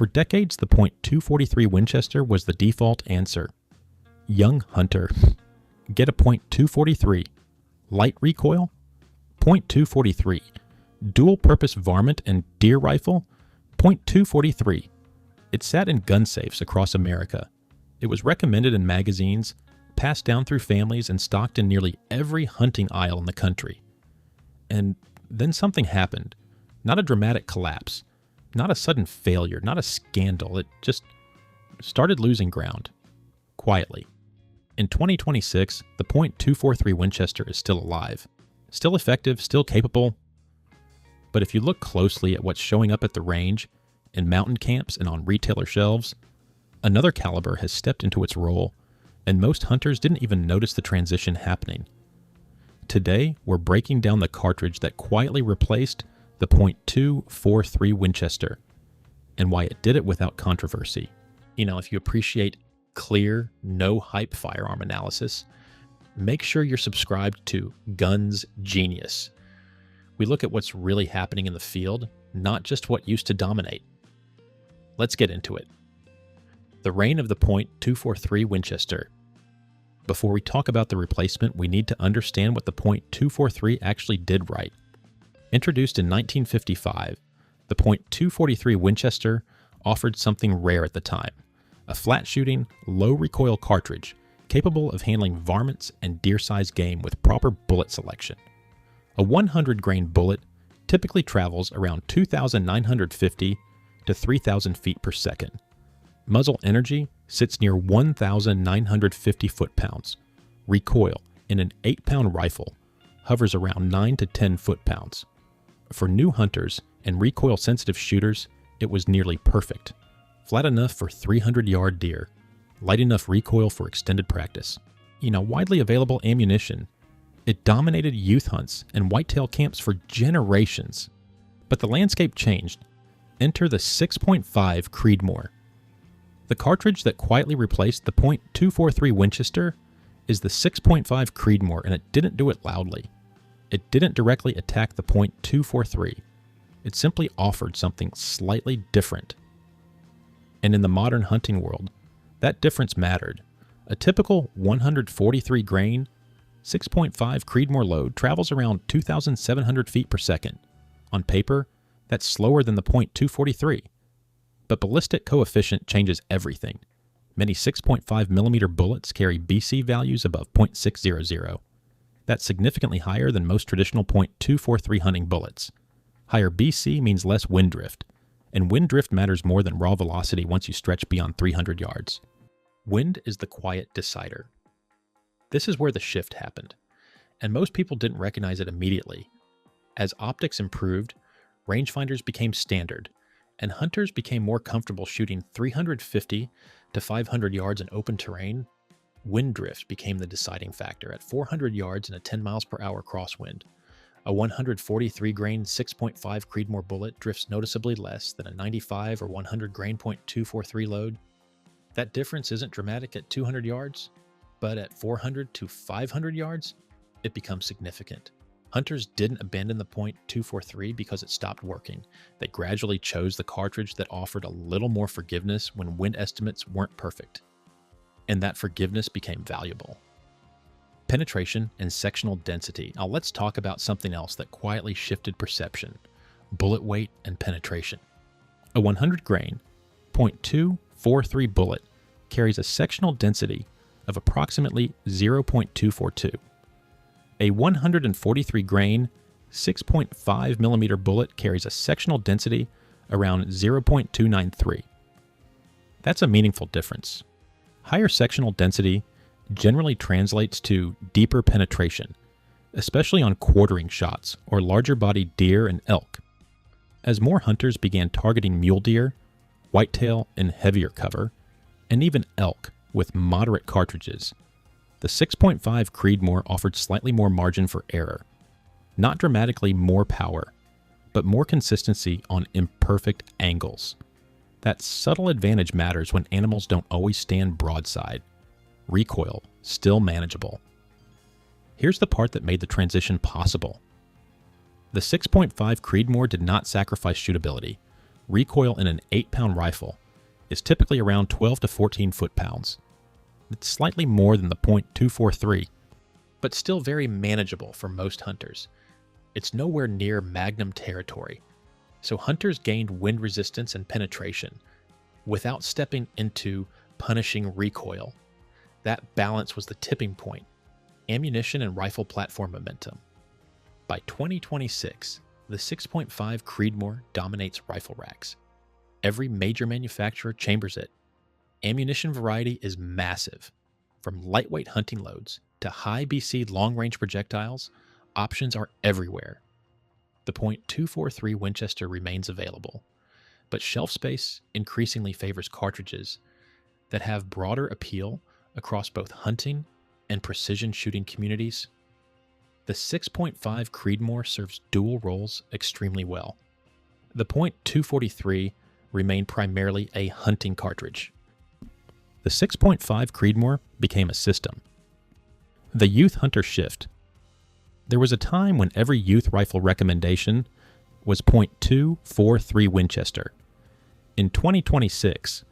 For decades, the .243 Winchester was the default answer. Young hunter, get a .243. Light recoil, .243. Dual-purpose varmint and deer rifle, .243. It sat in gun safes across America. It was recommended in magazines, passed down through families, and stocked in nearly every hunting aisle in the country. And then something happened. Not a dramatic collapse, not a sudden failure, not a scandal. It just started losing ground, quietly. In 2026, the .243 Winchester is still alive, still effective, still capable. But if you look closely at what's showing up at the range, in mountain camps and on retailer shelves, another caliber has stepped into its role, and most hunters didn't even notice the transition happening. Today, we're breaking down the cartridge that quietly replaced the .243 Winchester, and why it did it without controversy. You know, if you appreciate clear, no-hype firearm analysis, make sure you're subscribed to Guns Genius. We look at what's really happening in the field, not just what used to dominate. Let's get into it. The reign of the .243 Winchester. Before we talk about the replacement, we need to understand what the .243 actually did right. Introduced in 1955, the .243 Winchester offered something rare at the time, a flat-shooting, low-recoil cartridge capable of handling varmints and deer-sized game with proper bullet selection. A 100-grain bullet typically travels around 2,950 to 3,000 feet per second. Muzzle energy sits near 1,950 foot-pounds. Recoil in an 8-pound rifle hovers around 9 to 10 foot-pounds. For new hunters and recoil-sensitive shooters, it was nearly perfect. Flat enough for 300-yard deer, light enough recoil for extended practice. Widely available ammunition. It dominated youth hunts and whitetail camps for generations. But the landscape changed. Enter the 6.5 Creedmoor. The cartridge that quietly replaced the .243 Winchester is the 6.5 Creedmoor, and it didn't do it loudly. It didn't directly attack the .243. It simply offered something slightly different. And in the modern hunting world, that difference mattered. A typical 143 grain, 6.5 Creedmoor load travels around 2,700 feet per second. On paper, that's slower than the .243. But ballistic coefficient changes everything. Many 6.5 millimeter bullets carry BC values above .600. That's significantly higher than most traditional .243 hunting bullets. Higher BC means less wind drift, and wind drift matters more than raw velocity once you stretch beyond 300 yards. Wind is the quiet decider. This is where the shift happened, and most people didn't recognize it immediately. As optics improved, rangefinders became standard, and hunters became more comfortable shooting 350 to 500 yards in open terrain. Wind drift became the deciding factor at 400 yards in a 10 miles per hour crosswind. A 143 grain 6.5 Creedmoor bullet drifts noticeably less than a 95 or 100 grain .243 load. That difference isn't dramatic at 200 yards, but at 400 to 500 yards, it becomes significant. Hunters didn't abandon the .243 because it stopped working. They gradually chose the cartridge that offered a little more forgiveness when wind estimates weren't perfect. And that forgiveness became valuable. Penetration and sectional density. Now let's talk about something else that quietly shifted perception: bullet weight and penetration. A 100 grain .243 bullet carries a sectional density of approximately 0.242. A 143 grain 6.5 millimeter bullet carries a sectional density around 0.293. That's a meaningful difference. Higher sectional density generally translates to deeper penetration, especially on quartering shots or larger-bodied deer and elk. As more hunters began targeting mule deer, whitetail in heavier cover, and even elk with moderate cartridges, the 6.5 Creedmoor offered slightly more margin for error. Not dramatically more power, but more consistency on imperfect angles. That subtle advantage matters when animals don't always stand broadside. Recoil, still manageable. Here's the part that made the transition possible. The 6.5 Creedmoor did not sacrifice shootability. recoil in an 8-pound rifle is typically around 12 to 14 foot-pounds. It's slightly more than the .243, but still very manageable for most hunters. It's nowhere near Magnum territory, so hunters gained wind resistance and penetration without stepping into punishing recoil. That balance was the tipping point: ammunition and rifle platform momentum. By 2026, the 6.5 Creedmoor dominates rifle racks. Every major manufacturer chambers it. Ammunition variety is massive. From lightweight hunting loads to high BC long-range projectiles, options are everywhere. The .243 Winchester remains available, but shelf space increasingly favors cartridges that have broader appeal across both hunting and precision shooting communities. The 6.5 Creedmoor serves dual roles extremely well. The .243 remained primarily a hunting cartridge. The 6.5 Creedmoor became a system. The youth hunter shift. There was a time when every youth rifle recommendation was .243 Winchester. In 2026,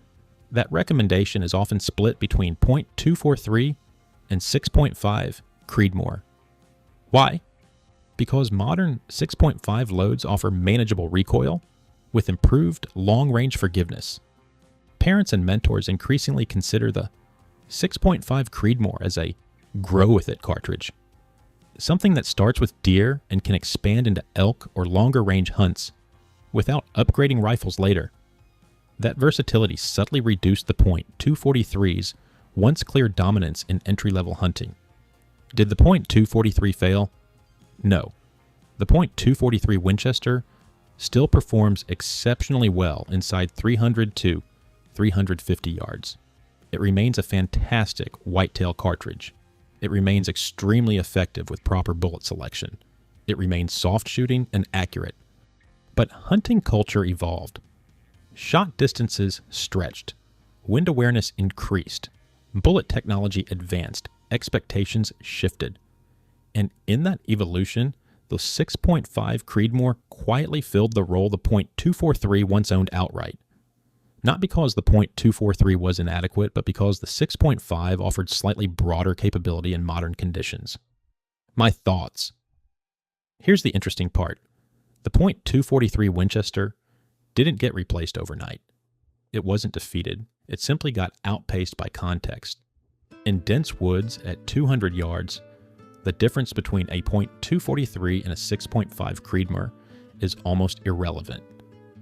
that recommendation is often split between .243 and 6.5 Creedmoor. Why? Because modern 6.5 loads offer manageable recoil with improved long-range forgiveness. Parents and mentors increasingly consider the 6.5 Creedmoor as a grow-with-it cartridge, something that starts with deer and can expand into elk or longer-range hunts without upgrading rifles later. That versatility subtly reduced the .243's once clear dominance in entry-level hunting. Did the .243 fail? No. The .243 Winchester still performs exceptionally well inside 300 to 350 yards. It remains a fantastic whitetail cartridge. It remains extremely effective with proper bullet selection. It remains soft shooting and accurate. But hunting culture evolved. Shot distances stretched. Wind awareness increased. Bullet technology advanced. Expectations shifted. And in that evolution, the 6.5 Creedmoor quietly filled the role the .243 once owned outright. Not because the .243 was inadequate, but because the 6.5 offered slightly broader capability in modern conditions. My thoughts. Here's the interesting part. The .243 Winchester didn't get replaced overnight. It wasn't defeated. It simply got outpaced by context. In dense woods at 200 yards, the difference between a .243 and a 6.5 Creedmoor is almost irrelevant.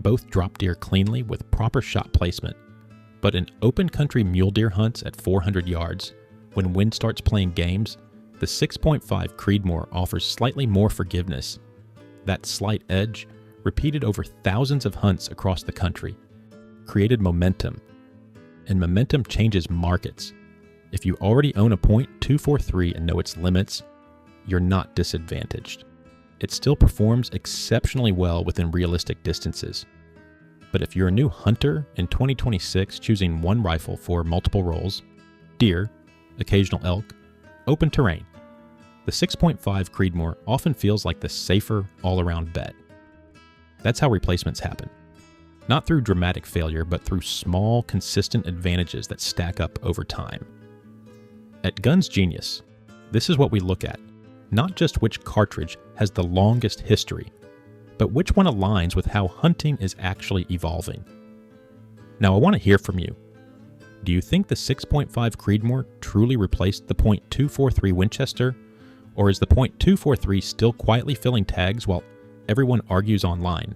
Both drop deer cleanly with proper shot placement. But in open country mule deer hunts at 400 yards, when wind starts playing games, the 6.5 Creedmoor offers slightly more forgiveness. That slight edge, repeated over thousands of hunts across the country, created momentum. And momentum changes markets. If you already own a .243 and know its limits, you're not disadvantaged. It still performs exceptionally well within realistic distances. But if you're a new hunter in 2026 choosing one rifle for multiple roles, deer, occasional elk, open terrain, the 6.5 Creedmoor often feels like the safer all-around bet. That's how replacements happen. Not through dramatic failure, but through small, consistent advantages that stack up over time. At Guns Genius, this is what we look at. Not just which cartridge has the longest history, but which one aligns with how hunting is actually evolving. Now I want to hear from you. Do you think the 6.5 Creedmoor truly replaced the .243 Winchester, or is the .243 still quietly filling tags while everyone argues online?